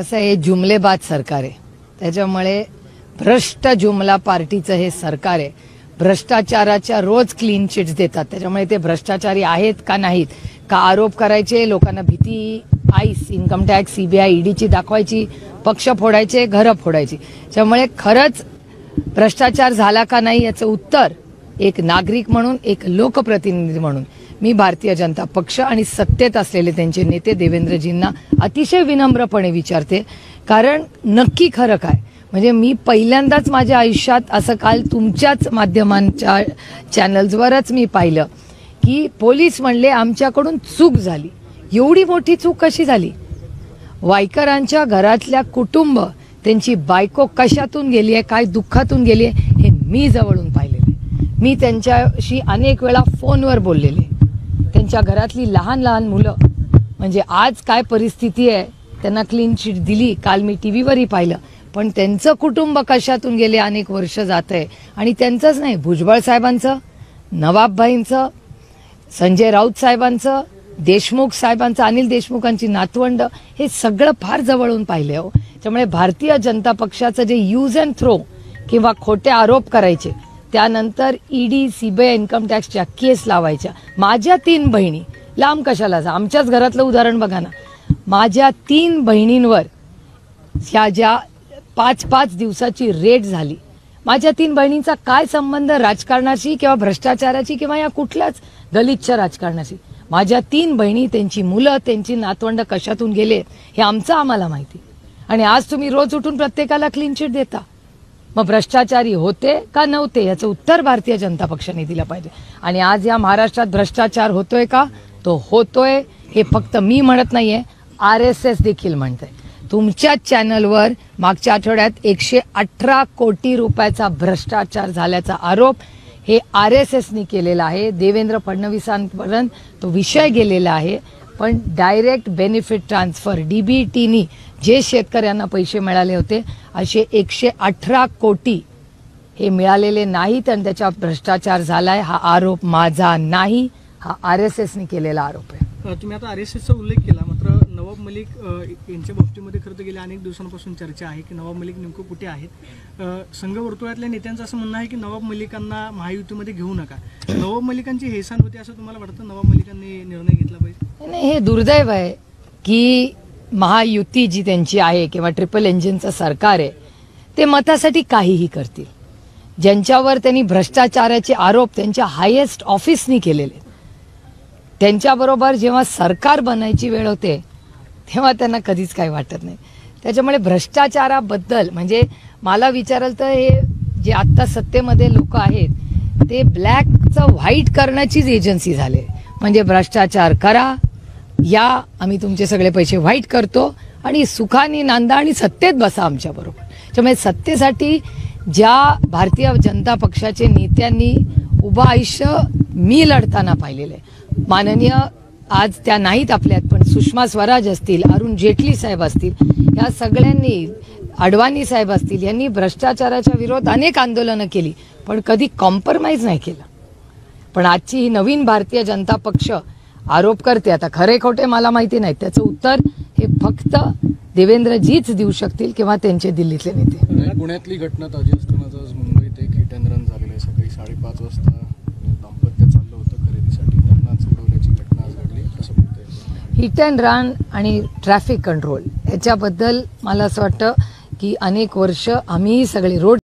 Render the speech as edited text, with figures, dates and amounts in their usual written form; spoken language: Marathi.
कसं आहे, जुमलेबाज सरकार आहे. त्याच्यामुळे भ्रष्ट जुमला पार्टीचं हे सरकार आहे. भ्रष्टाचाराच्या रोज क्लीन चिट्स देतात. त्याच्यामुळे ते भ्रष्टाचारी आहेत का नाहीत का आरोप करायचे, लोकांना भीती आईस इन्कम टॅक्स सीबीआय ईडीची दाखवायची, पक्ष फोडायचे, घरं फोडायची. त्यामुळे खरंच भ्रष्टाचार झाला का नाही याचं उत्तर एक नागरिक म्हणून, एक लोकप्रतिनिधी म्हणून मी भारतीय जनता पक्ष आणि सत्तेत असलेले त्यांचे नेते देवेंद्रजींना अतिशय विनम्रपणे विचारते. कारण नक्की खरं काय, म्हणजे मी पहिल्यांदाच माझ्या आयुष्यात असं काल तुमच्याच माध्यमांच्या चॅनल्सवरच मी पाहिलं की पोलीस म्हणले आमच्याकडून चूक झाली. एवढी मोठी चूक कशी झाली? वायकरांच्या घरातल्या कुटुंब, त्यांची बायको कशातून गेली आहे, काय दुःखातून गेली आहे हे मी जवळून पाहिलेलं आहे. मी त्यांच्याशी अनेक वेळा फोनवर बोललेले. त्यांच्या घरातली लहान लहान मुलं, म्हणजे आज काय परिस्थिती आहे, त्यांना क्लीन चिट दिली, काल मी टीव्हीवरही पाहिलं. पण त्यांचं कुटुंब कशातून गेले अनेक वर्ष जात आहे. आणि त्यांचंच नाही, भुजबळ साहेबांचं, नवाबभाईंचं, संजय राऊत साहेबांचं, देशमुख साहेबांचं, अनिल देशमुखांची नातवंड, हे सगळं फार जवळून पाहिले हो. त्यामुळे भारतीय जनता पक्षाचं जे यूज अँड थ्रो किंवा खोटे आरोप करायचे, त्यानंतर ईडी सीबीआय इन्कम टॅक्सच्या केस लावायच्या. माझ्या 3 बहिणी लांब कशाला जा, आमच्याच घरातलं उदाहरण बघा ना. माझ्या 3 बहिणींवर ह्या ज्या 5-5 दिवसाची रेड झाली, माझ्या 3 बहिणींचा काय संबंध राजकारणाशी किंवा भ्रष्टाचाराची किंवा या कुठल्याच गलिच्छ राजकारणाशी? माझ्या 3 बहिणी, त्यांची मुलं, त्यांची नातवंड कशातून गेले हे आमचं आम्हाला माहिती. आणि आज तुम्ही रोज उठून प्रत्येकाला क्लीन चिट देता. मग भ्रष्टाचारी होते का नव्हते याचं उत्तर भारतीय जनता पक्षाने दिलं पाहिजे. आणि आज या महाराष्ट्रात भ्रष्टाचार होतोय का? तो होतोय. हे फक्त मी म्हणत नाहीये, RSS देखील म्हणतंय. तुमच्या चॅनलवर मागच्या आठवड्यात 118 कोटी रुपयाचा भ्रष्टाचार झाल्याचा आरोप हे RSSनी केलेला आहे. देवेंद्र फडणवीसांपर्यंत तो विषय गेलेला आहे. पण डायरेक्ट बेनिफिट ट्रान्सफर DBTनी जे शेतकऱ्यांना पैसे मिळाले होते असे 118 कोटी हे मिळालेले नाहीत. आणि त्याच्या भ्रष्टाचार झालाय हा आरोप माझा नाही, हा RSSनी केलेला आरोप आहे. तुम्ही आता RSSचा उल्लेख केला, मात्र नवाब मलिक यांच्या बाबतीमध्ये खरं तर गेल्या अनेक दिवसांपासून चर्चा आहे की नवाब मलिक नेमकं कुठे आहेत. संघ वर्तुळातल्या नेत्यांचं असं म्हणणं आहे की नवाब मलिकांना महायुतीमध्ये घेऊ नका. नवाब मलिकांची हेळसांड होती असं तुम्हाला वाटतं? नवाब मलिकांनी निर्णय घेतला पाहिजे? नाही, हे दुर्दैव आहे की महायुती जी त्यांची आहे किंवा ट्रिपल इंजिनचं सरकार आहे ते मतासाठी काहीही करतील. ज्यांच्यावर त्यांनी भ्रष्टाचाराचे आरोप त्यांच्या हायेस्ट ऑफिसनी केलेले, त्यांच्याबरोबर जेव्हा सरकार बनायची वेळ होते तेव्हा त्यांना कधीच काही वाटत नाही. त्याच्यामुळे भ्रष्टाचाराबद्दल म्हणजे मला विचाराल तर हे जे आत्ता सत्तेमध्ये लोक आहेत ते ब्लॅकचं व्हाईट करण्याचीच एजन्सी झाले. म्हणजे भ्रष्टाचार करा, या आम्ही तुमचे सगळे पैसे व्हाईट करतो आणि सुखाने नांदा आणि सत्तेत बसा आमच्याबरोबर. त्यामुळे सत्तेसाठी ज्या भारतीय जनता पक्षाचे नेत्यांनी उभं आयुष्य मी लढताना पाहिलेलं आहे. माननीय आज त्या नाहीत आपल्यात, पण सुषमा स्वराज असतील, अरुण जेटली साहेब असतील, या सगळ्यांनी, अडवाणी साहेब असतील, यांनी भ्रष्टाचाराच्या विरोधात अनेक आंदोलनं केली पण कधी कॉम्प्रोमाइज नाही केलं. पण आजची ही नवीन भारतीय जनता पक्ष आरोप करते, आता खरे खोटे मला माहिती नाही, त्याचं उत्तर हे फक्त देवेंद्रजीच देऊ शकतील किंवा त्यांचे दिल्लीतले नेते. पुण्यातली घटना ताजी असतानाच आज मुंबईत एक हिट अँड रन झालेलं आहे. सकाळी 5:30 वाजता दाम्पत्य चाललं होतं खरेदीसाठी, त्यांना उडवल्याची घटना आज घडली. कसं म्हणते? हिट अँड रन आणि ट्रॅफिक कंट्रोल याच्याबद्दल मला असं वाटतं की अनेक वर्ष आम्ही सगळे रोड